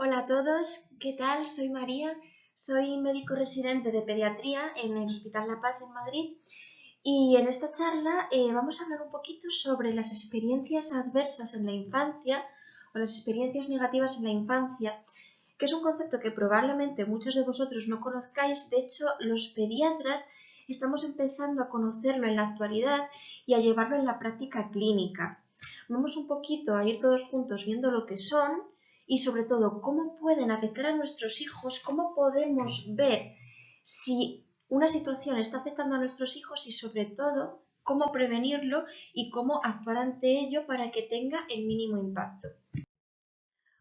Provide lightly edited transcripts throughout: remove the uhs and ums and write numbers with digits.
Hola a todos, ¿qué tal? Soy María, soy médico residente de pediatría en el Hospital La Paz en Madrid y en esta charla vamos a hablar un poquito sobre las experiencias adversas en la infancia o las experiencias negativas en la infancia, que es un concepto que probablemente muchos de vosotros no conozcáis. De hecho, los pediatras estamos empezando a conocerlo en la actualidad y a llevarlo en la práctica clínica. Vamos un poquito a ir todos juntos viendo lo que son y sobre todo cómo pueden afectar a nuestros hijos, cómo podemos ver si una situación está afectando a nuestros hijos y sobre todo cómo prevenirlo y cómo actuar ante ello para que tenga el mínimo impacto.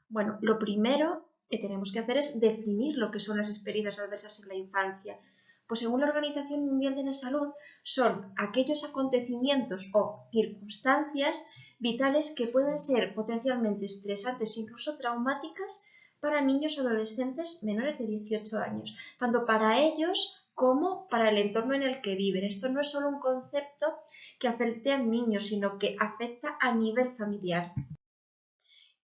Bueno, lo primero que tenemos que hacer es definir lo que son las experiencias adversas en la infancia. Pues según la Organización Mundial de la Salud, son aquellos acontecimientos o circunstancias vitales que pueden ser potencialmente estresantes e incluso traumáticas para niños o adolescentes menores de 18 años, tanto para ellos como para el entorno en el que viven. Esto no es solo un concepto que afecte al niño, sino que afecta a nivel familiar.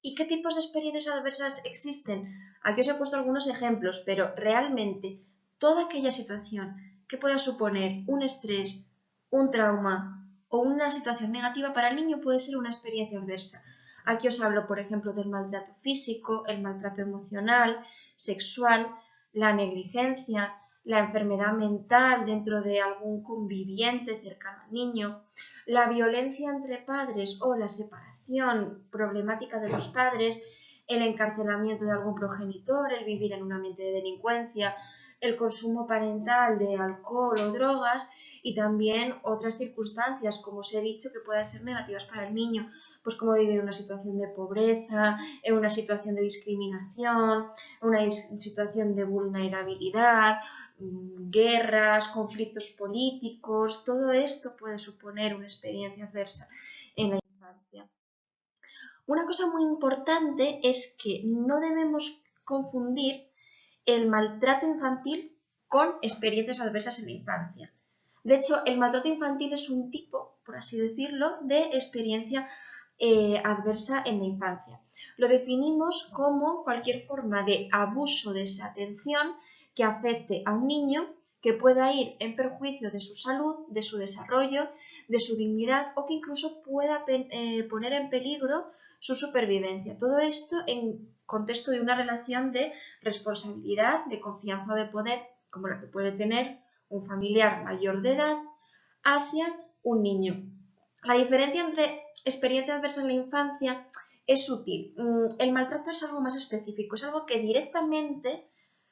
¿Y qué tipos de experiencias adversas existen? Aquí os he puesto algunos ejemplos, pero realmente toda aquella situación que pueda suponer un estrés, un trauma o una situación negativa para el niño puede ser una experiencia adversa. Aquí os hablo, por ejemplo, del maltrato físico, el maltrato emocional, sexual, la negligencia, la enfermedad mental dentro de algún conviviente cercano al niño, la violencia entre padres o la separación problemática de los padres, el encarcelamiento de algún progenitor, el vivir en un ambiente de delincuencia, el consumo parental de alcohol o drogas y también otras circunstancias, como os he dicho, que puedan ser negativas para el niño, pues como vivir en una situación de pobreza, en una situación de discriminación, una situación de vulnerabilidad, guerras, conflictos políticos. Todo esto puede suponer una experiencia adversa en la infancia. Una cosa muy importante es que no debemos confundir el maltrato infantil con experiencias adversas en la infancia. De hecho, el maltrato infantil es un tipo, por así decirlo, de experiencia adversa en la infancia. Lo definimos como cualquier forma de abuso de esa atención que afecte a un niño, que pueda ir en perjuicio de su salud, de su desarrollo, de su dignidad o que incluso pueda poner en peligro su supervivencia. Todo esto en contexto de una relación de responsabilidad, de confianza o de poder, como la que puede tener un familiar mayor de edad hacia un niño. La diferencia entre experiencia adversa en la infancia es sutil. El maltrato es algo más específico, es algo que directamente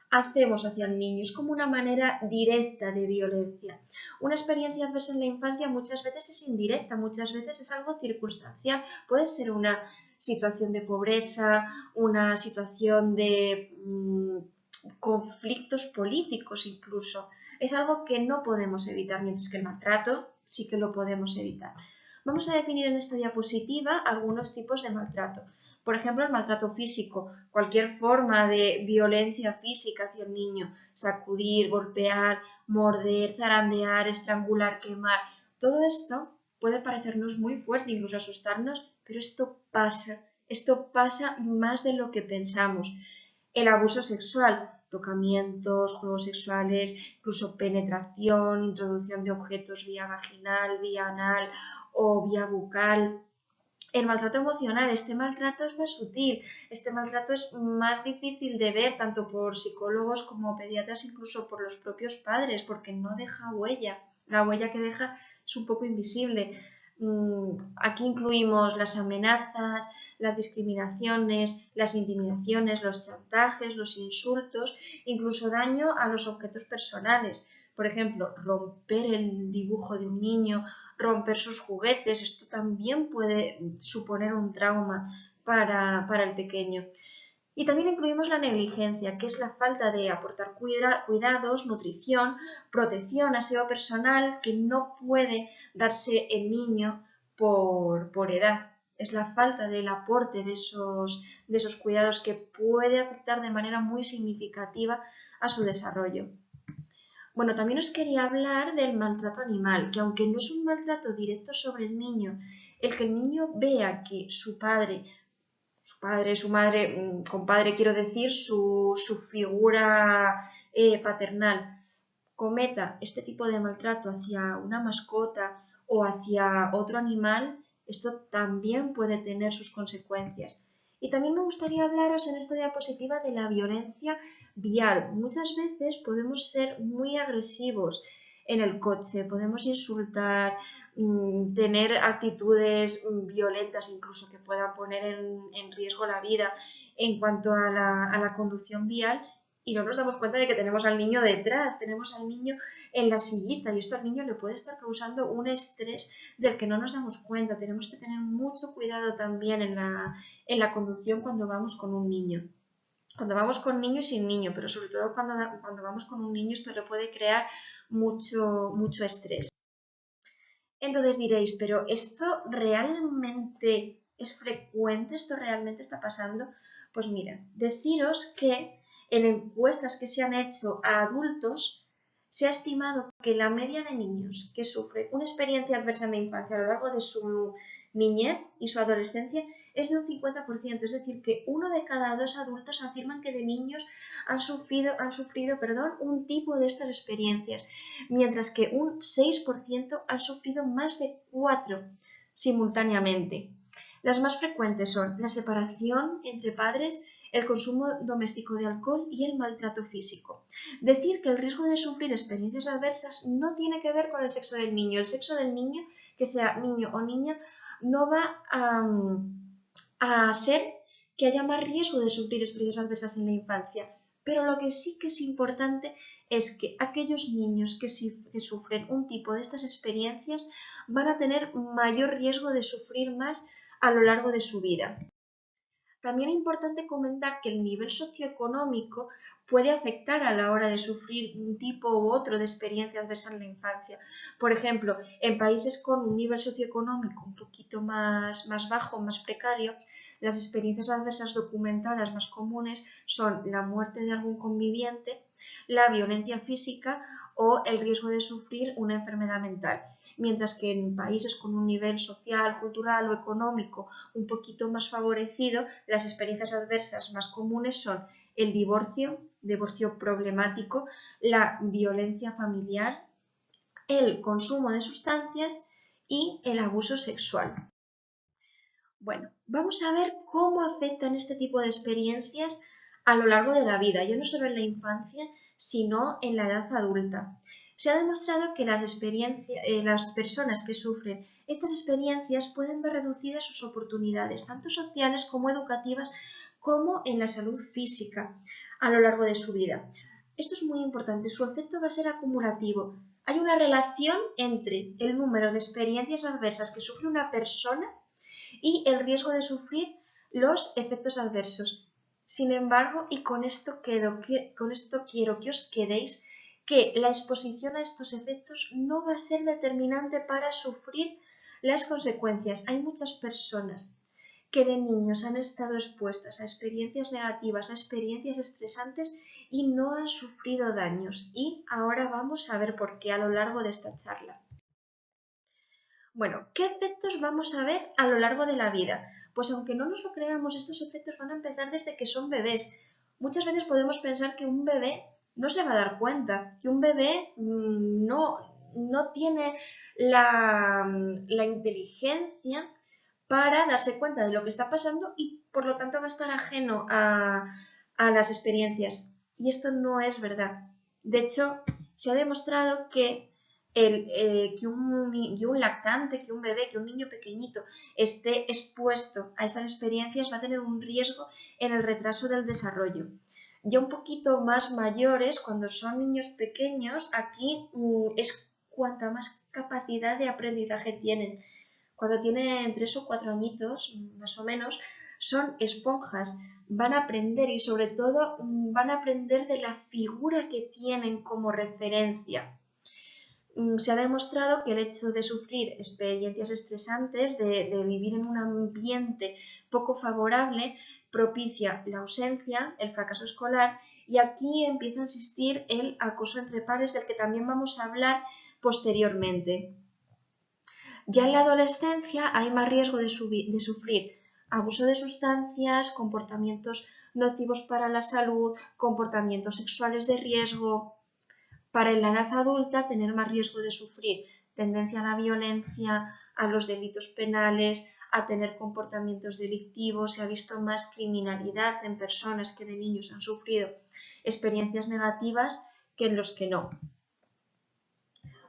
hacemos hacia el niño, es como una manera directa de violencia. Una experiencia adversa en la infancia muchas veces es indirecta, muchas veces es algo circunstancial, puede ser una situación de pobreza, una situación de conflictos políticos incluso. Es algo que no podemos evitar, mientras que el maltrato sí que lo podemos evitar. Vamos a definir en esta diapositiva algunos tipos de maltrato. Por ejemplo, el maltrato físico, cualquier forma de violencia física hacia el niño, sacudir, golpear, morder, zarandear, estrangular, quemar, todo esto puede parecernos muy fuerte, incluso asustarnos, pero esto pasa más de lo que pensamos. El abuso sexual, tocamientos, juegos sexuales, incluso penetración, introducción de objetos vía vaginal, vía anal o vía bucal. El maltrato emocional, este maltrato es más sutil, este maltrato es más difícil de ver tanto por psicólogos como pediatras, incluso por los propios padres, porque no deja huella. La huella que deja es un poco invisible. Aquí incluimos las amenazas, las discriminaciones, las intimidaciones, los chantajes, los insultos, incluso daño a los objetos personales. Por ejemplo, romper el dibujo de un niño, romper sus juguetes, esto también puede suponer un trauma para el pequeño. Y también incluimos la negligencia, que es la falta de aportar cuidados, nutrición, protección, aseo personal, que no puede darse el niño por edad. Es la falta del aporte de esos cuidados que puede afectar de manera muy significativa a su desarrollo. Bueno, también os quería hablar del maltrato animal, que aunque no es un maltrato directo sobre el niño, el que el niño vea que su padre su padre, su madre, con padre quiero decir su figura paternal, cometa este tipo de maltrato hacia una mascota o hacia otro animal, esto también puede tener sus consecuencias. Y también me gustaría hablaros en esta diapositiva de la violencia vial. Muchas veces podemos ser muy agresivos en el coche, podemos insultar, tener actitudes violentas incluso que puedan poner en riesgo la vida en cuanto a la conducción vial, y no nos damos cuenta de que tenemos al niño detrás, tenemos al niño en la sillita, y esto al niño le puede estar causando un estrés del que no nos damos cuenta. Tenemos que tener mucho cuidado también en la conducción cuando vamos con un niño. Cuando vamos con niño y sin niño, pero sobre todo cuando vamos con un niño, esto le puede crear mucho estrés. Entonces diréis, pero ¿esto realmente es frecuente? ¿Esto realmente está pasando? Pues mira, deciros que en encuestas que se han hecho a adultos, se ha estimado que la media de niños que sufren una experiencia adversa en la infancia a lo largo de su niñez y su adolescencia es de un 50%, es decir, que uno de cada dos adultos afirman que de niños han sufrido un tipo de estas experiencias, mientras que un 6% han sufrido más de 4 simultáneamente. Las más frecuentes son la separación entre padres, el consumo doméstico de alcohol y el maltrato físico. Decir que el riesgo de sufrir experiencias adversas no tiene que ver con el sexo del niño. El sexo del niño, que sea niño o niña, no va a hacer que haya más riesgo de sufrir experiencias adversas en la infancia. Pero lo que sí que es importante es que aquellos niños que sufren un tipo de estas experiencias van a tener mayor riesgo de sufrir más a lo largo de su vida. También es importante comentar que el nivel socioeconómico puede afectar a la hora de sufrir un tipo u otro de experiencia adversa en la infancia. Por ejemplo, en países con un nivel socioeconómico un poquito más bajo, más precario, las experiencias adversas documentadas más comunes son la muerte de algún conviviente, la violencia física o el riesgo de sufrir una enfermedad mental. Mientras que en países con un nivel social, cultural o económico un poquito más favorecido, las experiencias adversas más comunes son el divorcio problemático, la violencia familiar, el consumo de sustancias y el abuso sexual. Bueno, vamos a ver cómo afectan este tipo de experiencias a lo largo de la vida, ya no solo en la infancia, sino en la edad adulta. Se ha demostrado que las personas que sufren estas experiencias pueden ver reducidas sus oportunidades, tanto sociales como educativas, como en la salud física a lo largo de su vida. Esto es muy importante, su efecto va a ser acumulativo. Hay una relación entre el número de experiencias adversas que sufre una persona y el riesgo de sufrir los efectos adversos. Sin embargo, y con esto quiero que os quedéis, que la exposición a estos efectos no va a ser determinante para sufrir las consecuencias. Hay muchas personas que de niños han estado expuestas a experiencias negativas, a experiencias estresantes y no han sufrido daños. Y ahora vamos a ver por qué a lo largo de esta charla. Bueno, ¿qué efectos vamos a ver a lo largo de la vida? Pues aunque no nos lo creamos, estos efectos van a empezar desde que son bebés. Muchas veces podemos pensar que un bebé no se va a dar cuenta, que un bebé no tiene la inteligencia para darse cuenta de lo que está pasando y por lo tanto va a estar ajeno a las experiencias. Y esto no es verdad. De hecho, se ha demostrado que que un lactante, que un bebé, que un niño pequeñito esté expuesto a estas experiencias va a tener un riesgo en el retraso del desarrollo. Ya un poquito más mayores, cuando son niños pequeños, aquí es cuanta más capacidad de aprendizaje tienen. Cuando tienen 3 o 4 añitos, más o menos, son esponjas, van a aprender y sobre todo van a aprender de la figura que tienen como referencia. Se ha demostrado que el hecho de sufrir experiencias estresantes, de vivir en un ambiente poco favorable, propicia la ausencia, el fracaso escolar, y aquí empieza a existir el acoso entre pares, del que también vamos a hablar posteriormente. Ya en la adolescencia hay más riesgo de sufrir abuso de sustancias, comportamientos nocivos para la salud, comportamientos sexuales de riesgo. Para la edad adulta, tener más riesgo de sufrir tendencia a la violencia, a los delitos penales, a tener comportamientos delictivos. Se ha visto más criminalidad en personas que de niños han sufrido experiencias negativas que en los que no.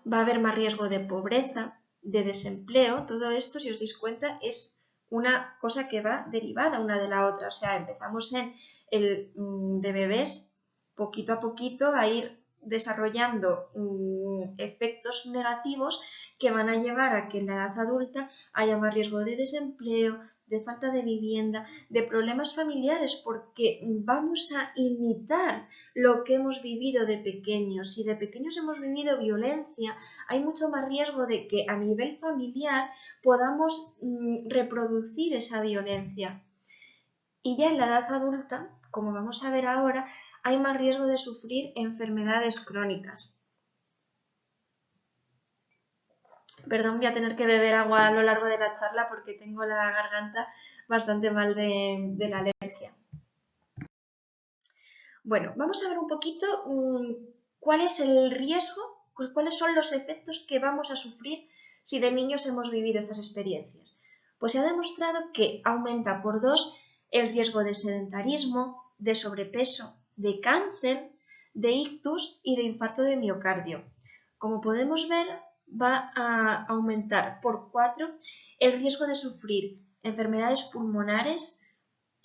Va a haber más riesgo de pobreza, de desempleo. Todo esto, si os dais cuenta, es una cosa que va derivada una de la otra. O sea, empezamos de bebés, poquito a poquito, a ir desarrollando efectos negativos que van a llevar a que en la edad adulta haya más riesgo de desempleo, de falta de vivienda, de problemas familiares, porque vamos a imitar lo que hemos vivido de pequeños. Si de pequeños hemos vivido violencia, hay mucho más riesgo de que a nivel familiar podamos reproducir esa violencia. Y ya en la edad adulta, como vamos a ver ahora, hay más riesgo de sufrir enfermedades crónicas. Perdón, voy a tener que beber agua a lo largo de la charla porque tengo la garganta bastante mal de la alergia. Bueno, vamos a ver un poquito cuál es el riesgo, cuáles son los efectos que vamos a sufrir si de niños hemos vivido estas experiencias. Pues se ha demostrado que aumenta por 2 el riesgo de sedentarismo, de sobrepeso, de cáncer, de ictus y de infarto de miocardio. Como podemos ver, va a aumentar por 4 el riesgo de sufrir enfermedades pulmonares,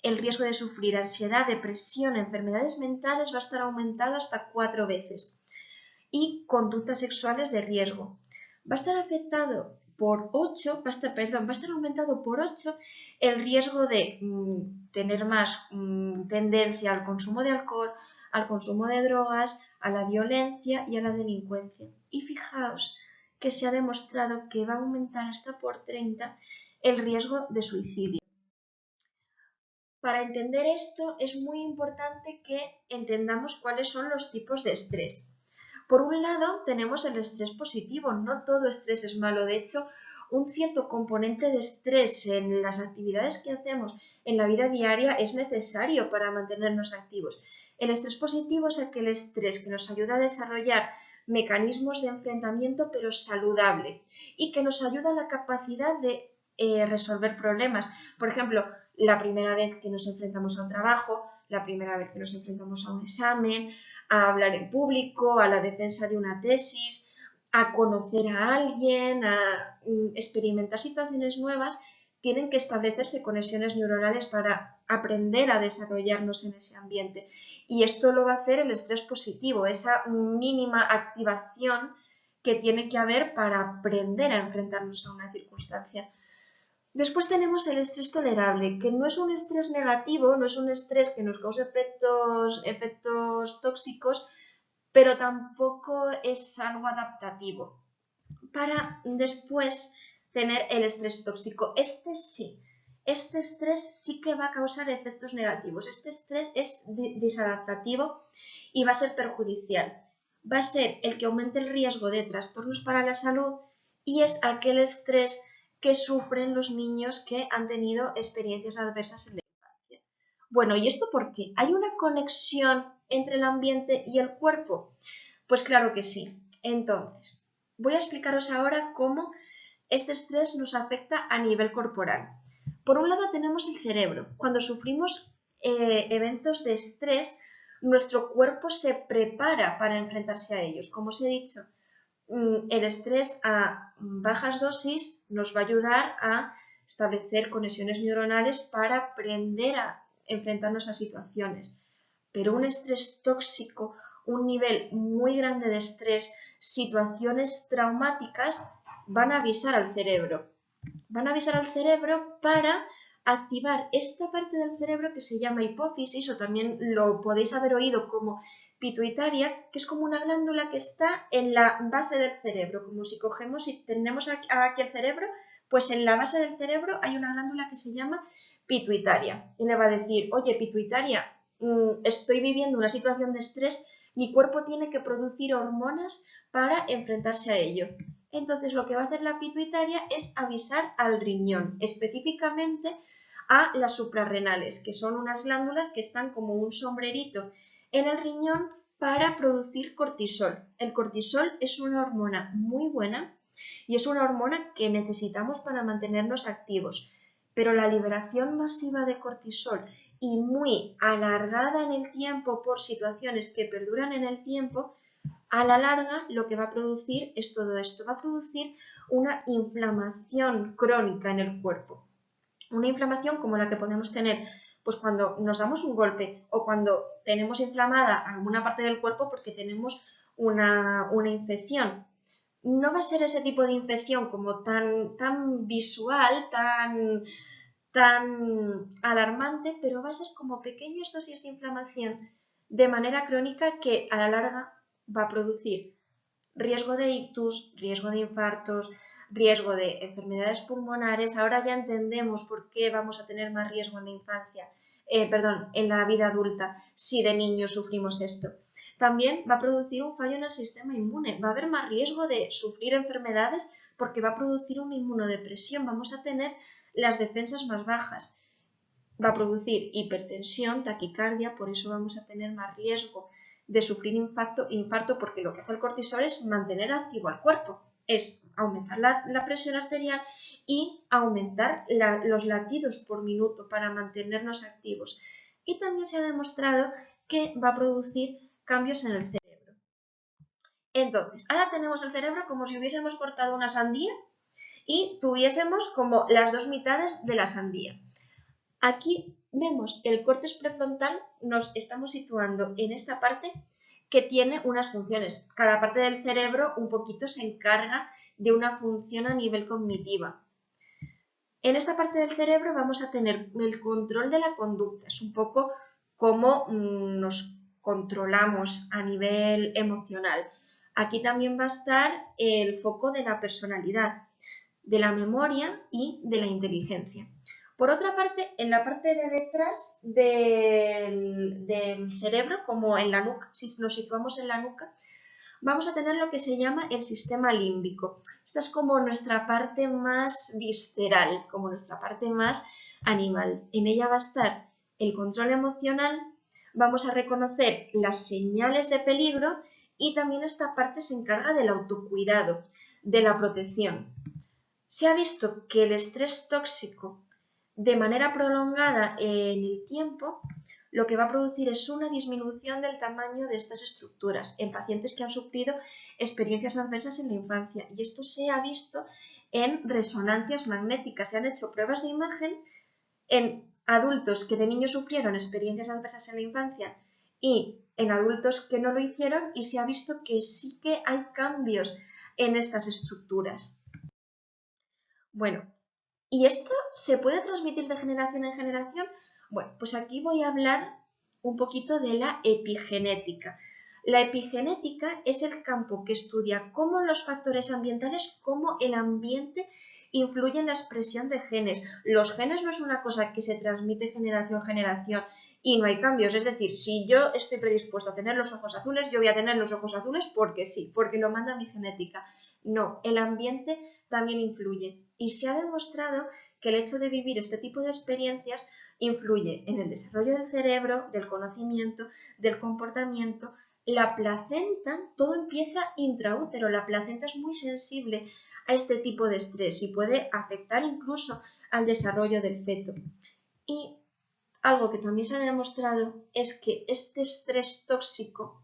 el riesgo de sufrir ansiedad, depresión, enfermedades mentales va a estar aumentado hasta 4 veces. Y conductas sexuales de riesgo. Va a estar afectado por 8, va a estar aumentado por 8 el riesgo de tener más tendencia al consumo de alcohol, al consumo de drogas, a la violencia y a la delincuencia. Y fijaos que se ha demostrado que va a aumentar hasta por 30 el riesgo de suicidio. Para entender esto es muy importante que entendamos cuáles son los tipos de estrés. Por un lado tenemos el estrés positivo, no todo estrés es malo, de hecho un cierto componente de estrés en las actividades que hacemos en la vida diaria es necesario para mantenernos activos. El estrés positivo es aquel estrés que nos ayuda a desarrollar mecanismos de enfrentamiento pero saludable y que nos ayuda a la capacidad de resolver problemas. Por ejemplo, la primera vez que nos enfrentamos a un trabajo, la primera vez que nos enfrentamos a un examen, a hablar en público, a la defensa de una tesis, a conocer a alguien, a experimentar situaciones nuevas, tienen que establecerse conexiones neuronales para aprender a desarrollarnos en ese ambiente. Y esto lo va a hacer el estrés positivo, esa mínima activación que tiene que haber para aprender a enfrentarnos a una circunstancia. Después tenemos el estrés tolerable, que no es un estrés negativo, no es un estrés que nos cause efectos tóxicos, pero tampoco es algo adaptativo. Para después tener el estrés tóxico. Este estrés sí que va a causar efectos negativos. Este estrés es desadaptativo y va a ser perjudicial. Va a ser el que aumente el riesgo de trastornos para la salud y es aquel estrés que sufren los niños que han tenido experiencias adversas en la infancia. Bueno, ¿y esto por qué? ¿Hay una conexión entre el ambiente y el cuerpo? Pues claro que sí. Entonces, voy a explicaros ahora cómo este estrés nos afecta a nivel corporal. Por un lado tenemos el cerebro. Cuando sufrimos eventos de estrés, nuestro cuerpo se prepara para enfrentarse a ellos. Como os he dicho, el estrés a bajas dosis nos va a ayudar a establecer conexiones neuronales para aprender a enfrentarnos a situaciones. Pero un estrés tóxico, un nivel muy grande de estrés, situaciones traumáticas, van a avisar al cerebro. Van a avisar al cerebro para activar esta parte del cerebro que se llama hipófisis, o también lo podéis haber oído como pituitaria, que es como una glándula que está en la base del cerebro, como si cogemos y tenemos aquí el cerebro, pues en la base del cerebro hay una glándula que se llama pituitaria. Y le va a decir, oye, pituitaria, estoy viviendo una situación de estrés, mi cuerpo tiene que producir hormonas para enfrentarse a ello. Entonces lo que va a hacer la pituitaria es avisar al riñón, específicamente a las suprarrenales, que son unas glándulas que están como un sombrerito en el riñón para producir cortisol. El cortisol es una hormona muy buena y es una hormona que necesitamos para mantenernos activos, pero la liberación masiva de cortisol y muy alargada en el tiempo por situaciones que perduran en el tiempo, a la larga lo que va a producir es todo esto, va a producir una inflamación crónica en el cuerpo. Una inflamación como la que podemos tener pues cuando nos damos un golpe o cuando tenemos inflamada alguna parte del cuerpo porque tenemos una infección. No va a ser ese tipo de infección como tan visual, tan alarmante, pero va a ser como pequeñas dosis de inflamación de manera crónica que a la larga va a producir riesgo de ictus, riesgo de infartos, riesgo de enfermedades pulmonares. Ahora ya entendemos por qué vamos a tener más riesgo en la infancia, en la vida adulta, si de niños sufrimos esto. También va a producir un fallo en el sistema inmune, va a haber más riesgo de sufrir enfermedades porque va a producir una inmunodepresión, vamos a tener las defensas más bajas, va a producir hipertensión, taquicardia, por eso vamos a tener más riesgo de sufrir infarto porque lo que hace el cortisol es mantener activo al cuerpo, es aumentar la presión arterial y aumentar los latidos por minuto para mantenernos activos. Y también se ha demostrado que va a producir cambios en el cerebro. Entonces, ahora tenemos el cerebro como si hubiésemos cortado una sandía y tuviésemos como las dos mitades de la sandía. Aquí vemos el córtex prefrontal, nos estamos situando en esta parte que tiene unas funciones. Cada parte del cerebro un poquito se encarga de una función a nivel cognitiva. En esta parte del cerebro vamos a tener el control de la conducta, es un poco cómo nos controlamos a nivel emocional. Aquí también va a estar el foco de la personalidad, de la memoria y de la inteligencia. Por otra parte, en la parte de detrás del cerebro, como en la nuca, si nos situamos en la nuca, vamos a tener lo que se llama el sistema límbico. Esta es como nuestra parte más visceral, como nuestra parte más animal. En ella va a estar el control emocional, vamos a reconocer las señales de peligro y también esta parte se encarga del autocuidado, de la protección. Se ha visto que el estrés tóxico de manera prolongada en el tiempo lo que va a producir es una disminución del tamaño de estas estructuras en pacientes que han sufrido experiencias adversas en la infancia. Y esto se ha visto en resonancias magnéticas. Se han hecho pruebas de imagen en adultos que de niños sufrieron experiencias adversas en la infancia y en adultos que no lo hicieron y se ha visto que sí que hay cambios en estas estructuras. Bueno, ¿y esto se puede transmitir de generación en generación? Bueno, pues aquí voy a hablar un poquito de la epigenética. La epigenética es el campo que estudia cómo los factores ambientales, cómo el ambiente influye en la expresión de genes. Los genes no es una cosa que se transmite generación en generación y no hay cambios. Es decir, si yo estoy predispuesto a tener los ojos azules, yo voy a tener los ojos azules porque sí, porque lo manda mi genética. No, el ambiente también influye. Y se ha demostrado que el hecho de vivir este tipo de experiencias influye en el desarrollo del cerebro, del conocimiento, del comportamiento. La placenta, todo empieza intraútero, la placenta es muy sensible a este tipo de estrés y puede afectar incluso al desarrollo del feto. Y algo que también se ha demostrado es que este estrés tóxico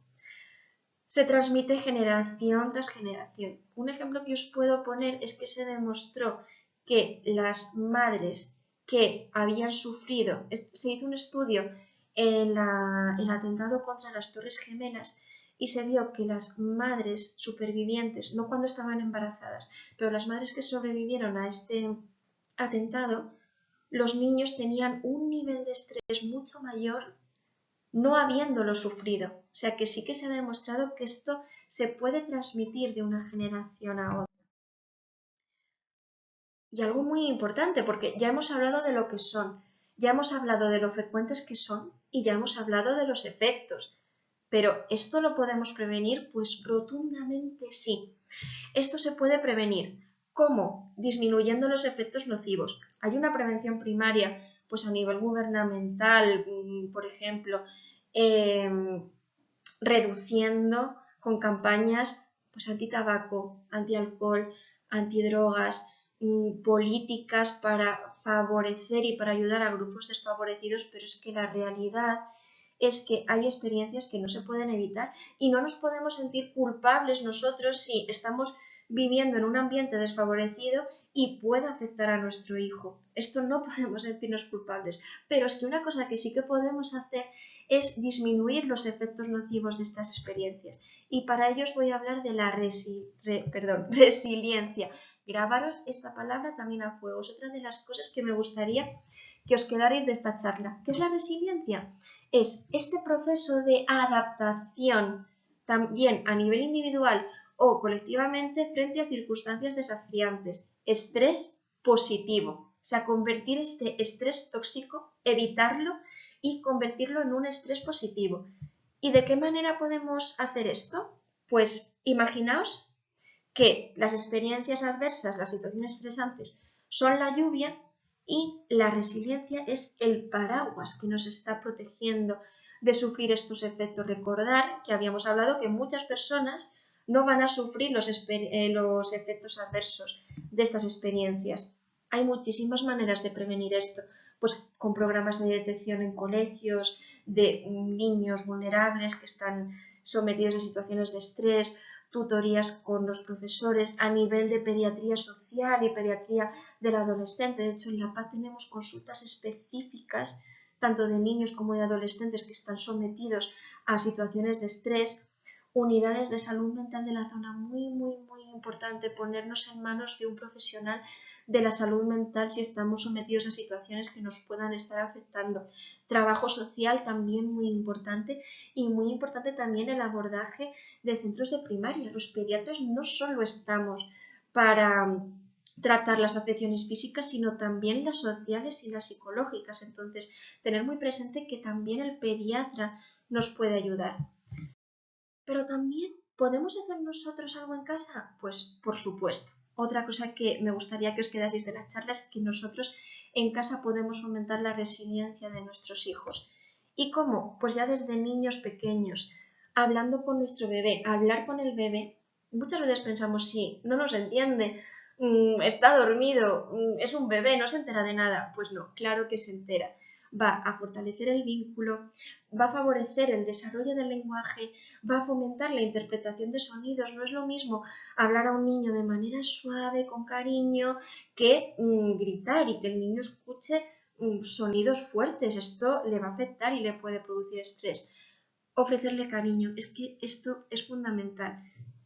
se transmite generación tras generación. Un ejemplo que os puedo poner es que se demostró que las madres que habían sufrido, se hizo un estudio en el atentado contra las Torres Gemelas y se vio que las madres supervivientes, no cuando estaban embarazadas, pero las madres que sobrevivieron a este atentado, los niños tenían un nivel de estrés mucho mayor no habiéndolo sufrido. O sea que sí que se ha demostrado que esto se puede transmitir de una generación a otra. Y algo muy importante, porque ya hemos hablado de lo que son, ya hemos hablado de lo frecuentes que son y ya hemos hablado de los efectos. Pero ¿esto lo podemos prevenir? Pues rotundamente sí. Esto se puede prevenir. ¿Cómo? Disminuyendo los efectos nocivos. Hay una prevención primaria pues a nivel gubernamental, por ejemplo, reduciendo con campañas pues antitabaco, antialcohol, antidrogas, políticas para favorecer y para ayudar a grupos desfavorecidos, pero es que la realidad es que hay experiencias que no se pueden evitar y no nos podemos sentir culpables nosotros si estamos viviendo en un ambiente desfavorecido y puede afectar a nuestro hijo. Esto no podemos sentirnos culpables, pero es que una cosa que sí que podemos hacer es disminuir los efectos nocivos de estas experiencias. Y para ello os voy a hablar de la resiliencia. Grabaros esta palabra también a fuego. Es otra de las cosas que me gustaría que os quedarais de esta charla. ¿Qué es la resiliencia? Es este proceso de adaptación, también a nivel individual o colectivamente, frente a circunstancias desafiantes. Estrés positivo. O sea, convertir este estrés tóxico, evitarlo y convertirlo en un estrés positivo. ¿Y de qué manera podemos hacer esto? Pues imaginaos que las experiencias adversas, las situaciones estresantes, son la lluvia y la resiliencia es el paraguas que nos está protegiendo de sufrir estos efectos. Recordar que habíamos hablado que muchas personas no van a sufrir los efectos adversos de estas experiencias. Hay muchísimas maneras de prevenir esto, pues con programas de detección en colegios de niños vulnerables que están sometidos a situaciones de estrés, tutorías con los profesores a nivel de pediatría social y pediatría del adolescente. De hecho, en la PA tenemos consultas específicas tanto de niños como de adolescentes que están sometidos a situaciones de estrés. Unidades de salud mental de la zona, muy importante ponernos en manos de un profesional de la salud mental si estamos sometidos a situaciones que nos puedan estar afectando. Trabajo social también muy importante y muy importante también el abordaje de centros de primaria. Los pediatras no solo estamos para tratar las afecciones físicas, sino también las sociales y las psicológicas. Entonces, tener muy presente que también el pediatra nos puede ayudar. Pero también, ¿podemos hacer nosotros algo en casa? Pues por supuesto. Otra cosa que me gustaría que os quedaseis de la charla es que nosotros en casa podemos fomentar la resiliencia de nuestros hijos. ¿Y cómo? Pues ya desde niños pequeños, hablando con nuestro bebé. Hablar con el bebé, muchas veces pensamos, sí, no nos entiende, está dormido, es un bebé, no se entera de nada. Pues no, claro que se entera. Va a fortalecer el vínculo, va a favorecer el desarrollo del lenguaje, va a fomentar la interpretación de sonidos. No es lo mismo hablar a un niño de manera suave, con cariño, que gritar y que el niño escuche sonidos fuertes. Esto le va a afectar y le puede producir estrés. Ofrecerle cariño, es que esto es fundamental.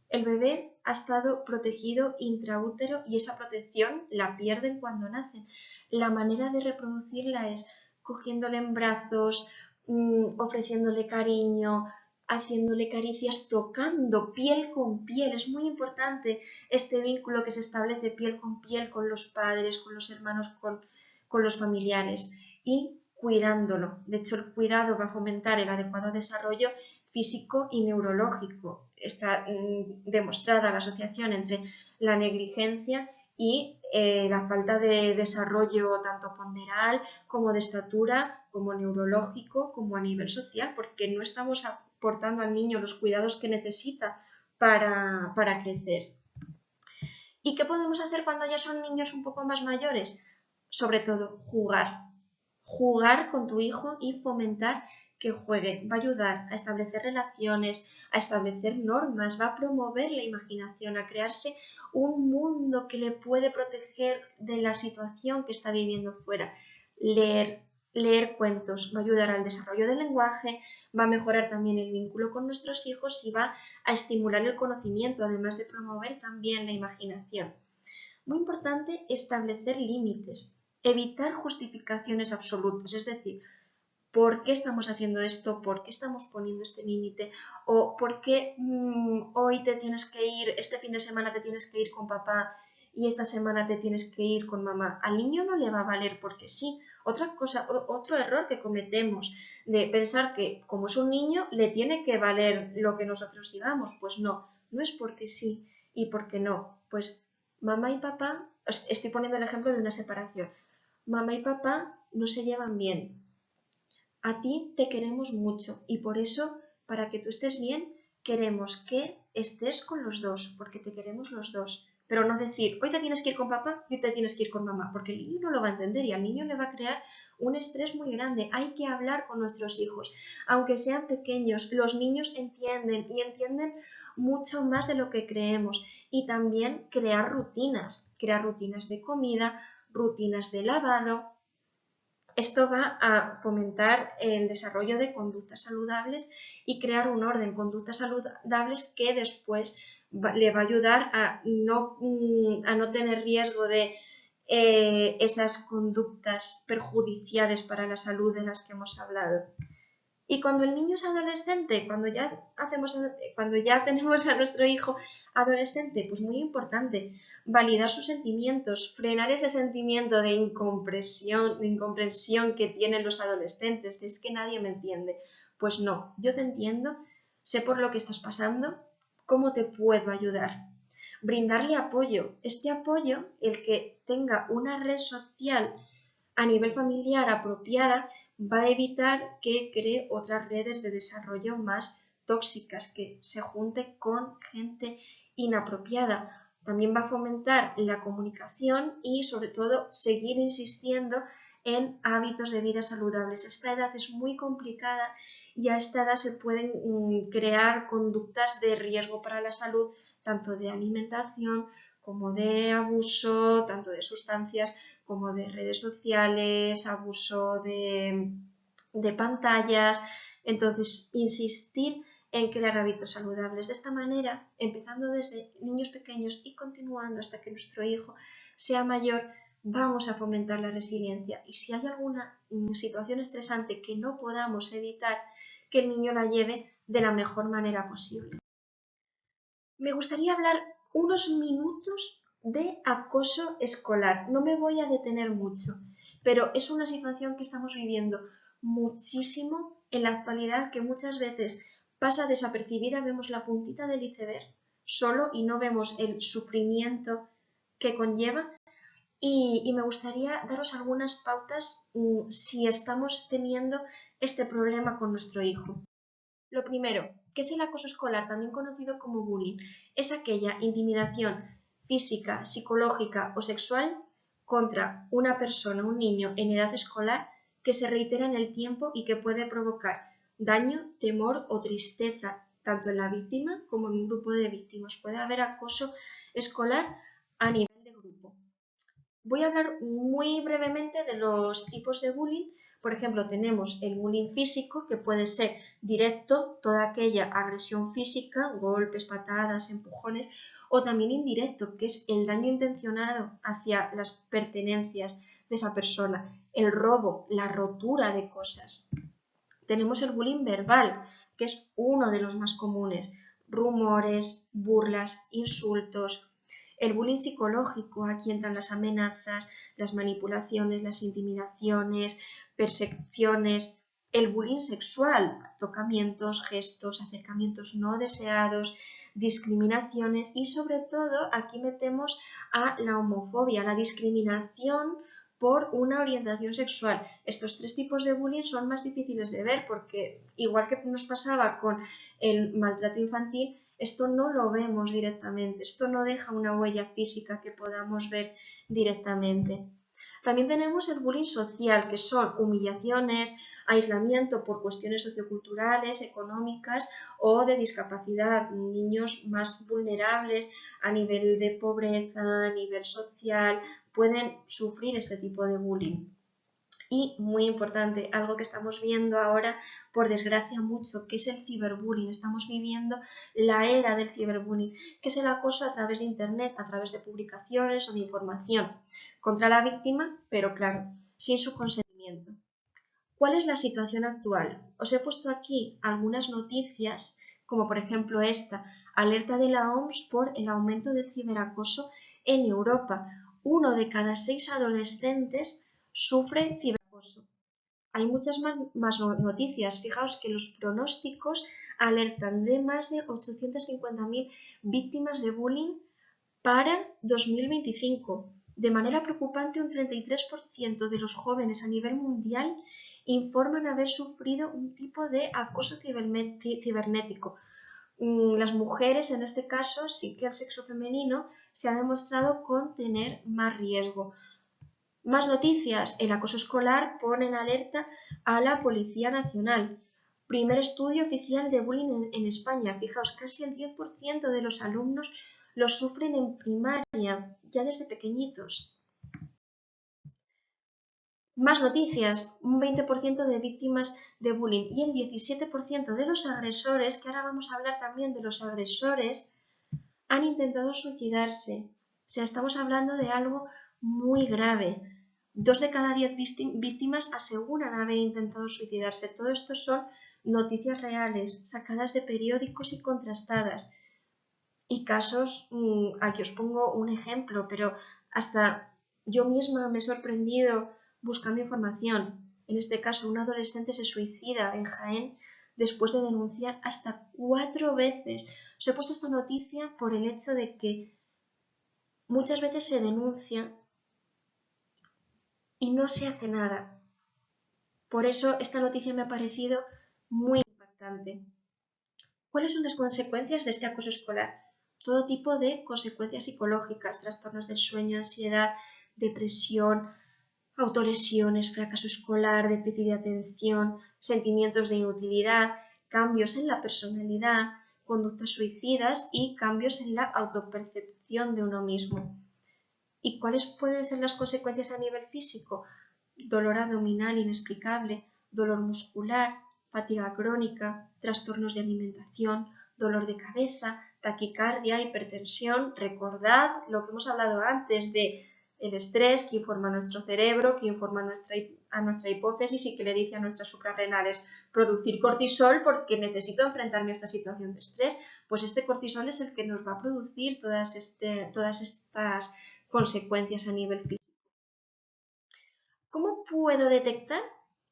El bebé ha estado protegido intraútero y esa protección la pierden cuando nacen. La manera de reproducirla es cogiéndole en brazos, ofreciéndole cariño, haciéndole caricias, tocando piel con piel. Es muy importante este vínculo que se establece piel con los padres, con los hermanos, con los familiares y cuidándolo. De hecho, el cuidado va a fomentar el adecuado desarrollo físico y neurológico. Está demostrada la asociación entre la negligencia y la falta de desarrollo tanto ponderal como de estatura, como neurológico, como a nivel social, porque no estamos aportando al niño los cuidados que necesita para crecer. ¿Y qué podemos hacer cuando ya son niños un poco más mayores? Sobre todo, jugar. Jugar con tu hijo y fomentar que juegue. Va a ayudar a establecer relaciones, a establecer normas, va a promover la imaginación, a crearse un mundo que le puede proteger de la situación que está viviendo fuera. Leer cuentos va a ayudar al desarrollo del lenguaje, va a mejorar también el vínculo con nuestros hijos y va a estimular el conocimiento, además de promover también la imaginación. Muy importante establecer límites, evitar justificaciones absolutas, es decir, ¿por qué estamos haciendo esto? ¿Por qué estamos poniendo este límite? ¿O por qué hoy te tienes que ir, este fin de semana te tienes que ir con papá y esta semana te tienes que ir con mamá? Al niño no le va a valer porque sí. Otro error que cometemos de pensar que como es un niño le tiene que valer lo que nosotros digamos. Pues no, no es porque sí y porque no. Pues mamá y papá, estoy poniendo el ejemplo de una separación. Mamá y papá no se llevan bien. A ti te queremos mucho y por eso, para que tú estés bien, queremos que estés con los dos, porque te queremos los dos. Pero no decir, hoy te tienes que ir con papá y hoy te tienes que ir con mamá, porque el niño no lo va a entender y al niño le va a crear un estrés muy grande. Hay que hablar con nuestros hijos. Aunque sean pequeños, los niños entienden y entienden mucho más de lo que creemos. Y también crear rutinas de comida, rutinas de lavado. Esto va a fomentar el desarrollo de conductas saludables y crear un orden, conductas saludables que después le va a ayudar a no tener riesgo de esas conductas perjudiciales para la salud de las que hemos hablado. Y cuando el niño es adolescente, cuando ya tenemos a nuestro hijo adolescente, pues muy importante, validar sus sentimientos, frenar ese sentimiento de incomprensión que tienen los adolescentes, de es que nadie me entiende. Pues no, yo te entiendo, sé por lo que estás pasando, ¿cómo te puedo ayudar? Brindarle apoyo. Este apoyo, el que tenga una red social a nivel familiar apropiada, va a evitar que cree otras redes de desarrollo más tóxicas, que se junte con gente inapropiada. También va a fomentar la comunicación y, sobre todo, seguir insistiendo en hábitos de vida saludables. Esta edad es muy complicada y a esta edad se pueden crear conductas de riesgo para la salud, tanto de alimentación como de abuso, tanto de sustancias como de redes sociales, abuso de pantallas. Entonces, insistir en crear hábitos saludables. De esta manera, empezando desde niños pequeños y continuando hasta que nuestro hijo sea mayor, vamos a fomentar la resiliencia. Y si hay alguna situación estresante que no podamos evitar, que el niño la lleve de la mejor manera posible. Me gustaría hablar unos minutos de acoso escolar. No me voy a detener mucho, pero es una situación que estamos viviendo muchísimo en la actualidad, que muchas veces pasa desapercibida, vemos la puntita del iceberg solo y no vemos el sufrimiento que conlleva. Y me gustaría daros algunas pautas si estamos teniendo este problema con nuestro hijo. Lo primero, ¿qué es el acoso escolar, también conocido como bullying? Es aquella intimidación física, psicológica o sexual contra una persona, un niño en edad escolar, que se reitera en el tiempo y que puede provocar daño, temor o tristeza, tanto en la víctima como en un grupo de víctimas. Puede haber acoso escolar a nivel de grupo. Voy a hablar muy brevemente de los tipos de bullying. Por ejemplo, tenemos el bullying físico, que puede ser directo, toda aquella agresión física, golpes, patadas, empujones, o también indirecto, que es el daño intencionado hacia las pertenencias de esa persona, el robo, la rotura de cosas. Tenemos el bullying verbal, que es uno de los más comunes, rumores, burlas, insultos. El bullying psicológico, aquí entran las amenazas, las manipulaciones, las intimidaciones, persecuciones. El bullying sexual, tocamientos, gestos, acercamientos no deseados, discriminaciones y sobre todo aquí metemos a la homofobia, la discriminación por una orientación sexual. Estos tres tipos de bullying son más difíciles de ver porque, igual que nos pasaba con el maltrato infantil, esto no lo vemos directamente, esto no deja una huella física que podamos ver directamente. También tenemos el bullying social, que son humillaciones, aislamiento por cuestiones socioculturales, económicas o de discapacidad, niños más vulnerables a nivel de pobreza, a nivel social, pueden sufrir este tipo de bullying. Y muy importante, algo que estamos viendo ahora, por desgracia mucho, que es el ciberbullying. Estamos viviendo la era del ciberbullying, que es el acoso a través de internet, a través de publicaciones o de información contra la víctima, pero claro, sin su consentimiento. ¿Cuál es la situación actual? Os he puesto aquí algunas noticias, como por ejemplo esta, alerta de la OMS por el aumento del ciberacoso en Europa. 1 de cada 6 adolescentes sufre ciberacoso. Hay muchas más noticias. Fijaos que los pronósticos alertan de más de 850.000 víctimas de bullying para 2025. De manera preocupante, un 33% de los jóvenes a nivel mundial informan haber sufrido un tipo de acoso cibernético. Las mujeres, en este caso, sí que el sexo femenino se ha demostrado con tener más riesgo. Más noticias. El acoso escolar pone en alerta a la Policía Nacional. Primer estudio oficial de bullying en España. Fijaos, casi el 10% de los alumnos lo sufren en primaria, ya desde pequeñitos. Más noticias, un 20% de víctimas de bullying y el 17% de los agresores, que ahora vamos a hablar también de los agresores, han intentado suicidarse. O sea, estamos hablando de algo muy grave. 2 de cada 10 víctimas aseguran haber intentado suicidarse. Todo esto son noticias reales, sacadas de periódicos y contrastadas. Y casos, aquí os pongo un ejemplo, pero hasta yo misma me he sorprendido buscando información. En este caso, un adolescente se suicida en Jaén después de denunciar hasta 4 veces. Os he puesto esta noticia por el hecho de que muchas veces se denuncia y no se hace nada. Por eso esta noticia me ha parecido muy impactante. ¿Cuáles son las consecuencias de este acoso escolar? Todo tipo de consecuencias psicológicas, trastornos del sueño, ansiedad, depresión, autolesiones, fracaso escolar, déficit de atención, sentimientos de inutilidad, cambios en la personalidad, conductas suicidas y cambios en la autopercepción de uno mismo. ¿Y cuáles pueden ser las consecuencias a nivel físico? Dolor abdominal inexplicable, dolor muscular, fatiga crónica, trastornos de alimentación, dolor de cabeza, taquicardia, hipertensión. Recordad lo que hemos hablado antes de el estrés que informa nuestro cerebro, que informa a nuestra hipófisis y que le dice a nuestras suprarrenales producir cortisol porque necesito enfrentarme a esta situación de estrés. Pues este cortisol es el que nos va a producir todas estas consecuencias a nivel físico. ¿Cómo puedo detectar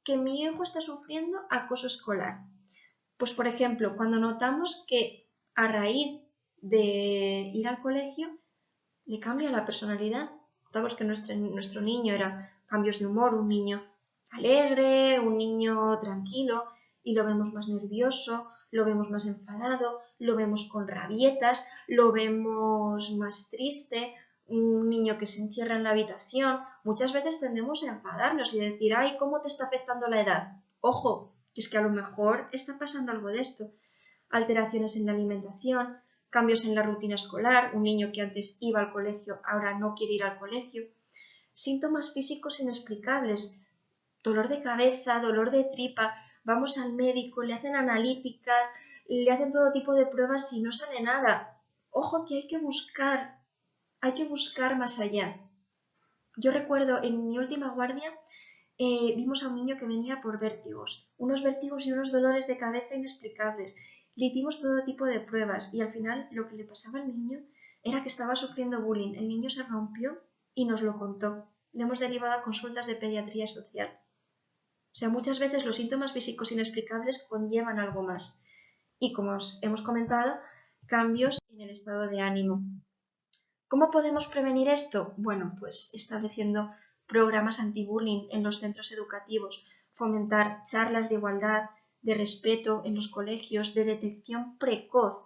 que mi hijo está sufriendo acoso escolar? Pues, por ejemplo, cuando notamos que a raíz de ir al colegio le cambia la personalidad. Notamos que nuestro niño era cambios de humor, un niño alegre, un niño tranquilo, y lo vemos más nervioso, lo vemos más enfadado, lo vemos con rabietas, lo vemos más triste, un niño que se encierra en la habitación. Muchas veces tendemos a enfadarnos y decir, ay, ¿cómo te está afectando la edad? Ojo, que es que a lo mejor está pasando algo de esto. Alteraciones en la alimentación, cambios en la rutina escolar, un niño que antes iba al colegio ahora no quiere ir al colegio. Síntomas físicos inexplicables, dolor de cabeza, dolor de tripa, vamos al médico, le hacen analíticas, le hacen todo tipo de pruebas y no sale nada. Ojo que hay que buscar más allá. Yo recuerdo en mi última guardia vimos a un niño que venía por vértigos, unos vértigos y unos dolores de cabeza inexplicables. Le hicimos todo tipo de pruebas y al final lo que le pasaba al niño era que estaba sufriendo bullying. El niño se rompió y nos lo contó. Le hemos derivado a consultas de pediatría social. O sea, muchas veces los síntomas físicos inexplicables conllevan algo más. Y como os hemos comentado, cambios en el estado de ánimo. ¿Cómo podemos prevenir esto? Bueno, pues estableciendo programas anti-bullying en los centros educativos, fomentar charlas de igualdad, de respeto en los colegios, de detección precoz.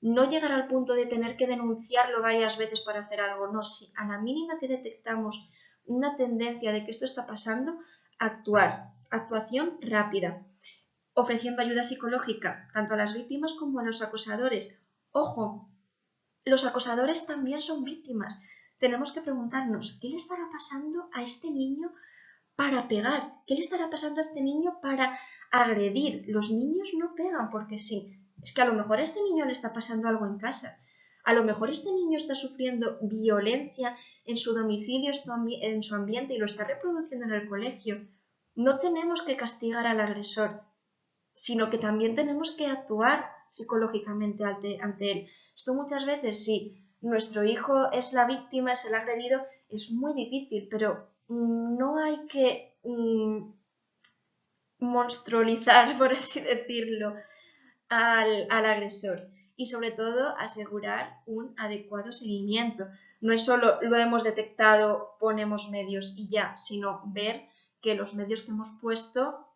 No llegar al punto de tener que denunciarlo varias veces para hacer algo, no, si a la mínima que detectamos una tendencia de que esto está pasando, actuar, actuación rápida, ofreciendo ayuda psicológica tanto a las víctimas como a los acosadores. Ojo, los acosadores también son víctimas. Tenemos que preguntarnos, ¿qué le estará pasando a este niño para pegar? ¿Qué le estará pasando a este niño para agredir? Los niños no pegan porque sí. Es que a lo mejor a este niño le está pasando algo en casa. A lo mejor este niño está sufriendo violencia en su domicilio, en su ambiente y lo está reproduciendo en el colegio. No tenemos que castigar al agresor, sino que también tenemos que actuar psicológicamente ante él. Esto muchas veces, si nuestro hijo es la víctima, es el agredido, es muy difícil, pero no hay que monstrualizar, por así decirlo, al agresor y sobre todo asegurar un adecuado seguimiento. No es solo lo hemos detectado, ponemos medios y ya, sino ver que los medios que hemos puesto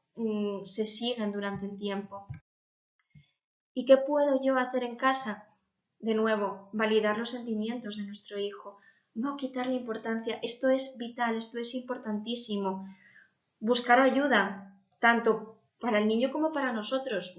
se siguen durante el tiempo. ¿Y qué puedo yo hacer en casa? De nuevo, validar los sentimientos de nuestro hijo, no quitarle importancia. Esto es vital, esto es importantísimo. Buscar ayuda, tanto para el niño como para nosotros.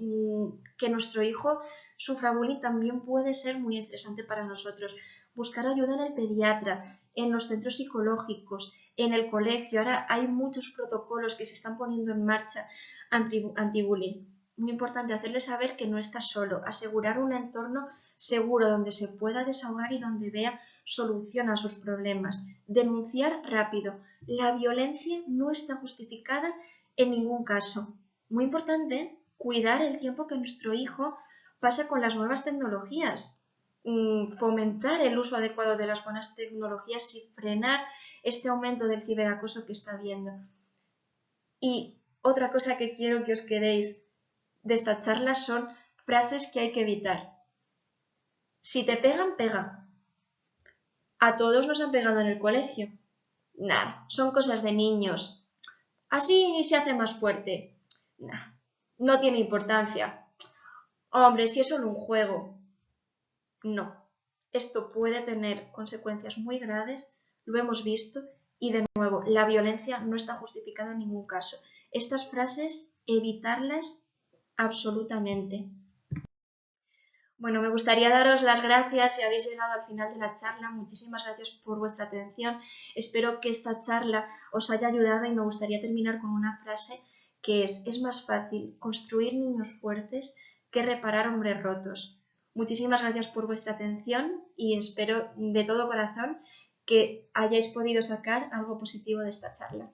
Que nuestro hijo sufra bullying también puede ser muy estresante para nosotros. Buscar ayuda en el pediatra, en los centros psicológicos, en el colegio. Ahora hay muchos protocolos que se están poniendo en marcha anti-bullying. Muy importante hacerle saber que no está solo, asegurar un entorno seguro donde se pueda desahogar y donde vea solución a sus problemas. Denunciar rápido. La violencia no está justificada en ningún caso. Muy importante cuidar el tiempo que nuestro hijo pasa con las nuevas tecnologías. Fomentar el uso adecuado de las buenas tecnologías y frenar este aumento del ciberacoso que está habiendo. Y otra cosa que quiero que os quedéis de esta charla son frases que hay que evitar. Si te pegan, pega. A todos nos han pegado en el colegio. Nah, son cosas de niños. Así se hace más fuerte. Nah, no tiene importancia. Hombre, si es solo un juego. No. Esto puede tener consecuencias muy graves, lo hemos visto, y de nuevo, la violencia no está justificada en ningún caso. Estas frases, evitarlas absolutamente. Bueno, me gustaría daros las gracias si habéis llegado al final de la charla. Muchísimas gracias por vuestra atención. Espero que esta charla os haya ayudado y me gustaría terminar con una frase que es más fácil construir niños fuertes que reparar hombres rotos. Muchísimas gracias por vuestra atención y espero de todo corazón que hayáis podido sacar algo positivo de esta charla.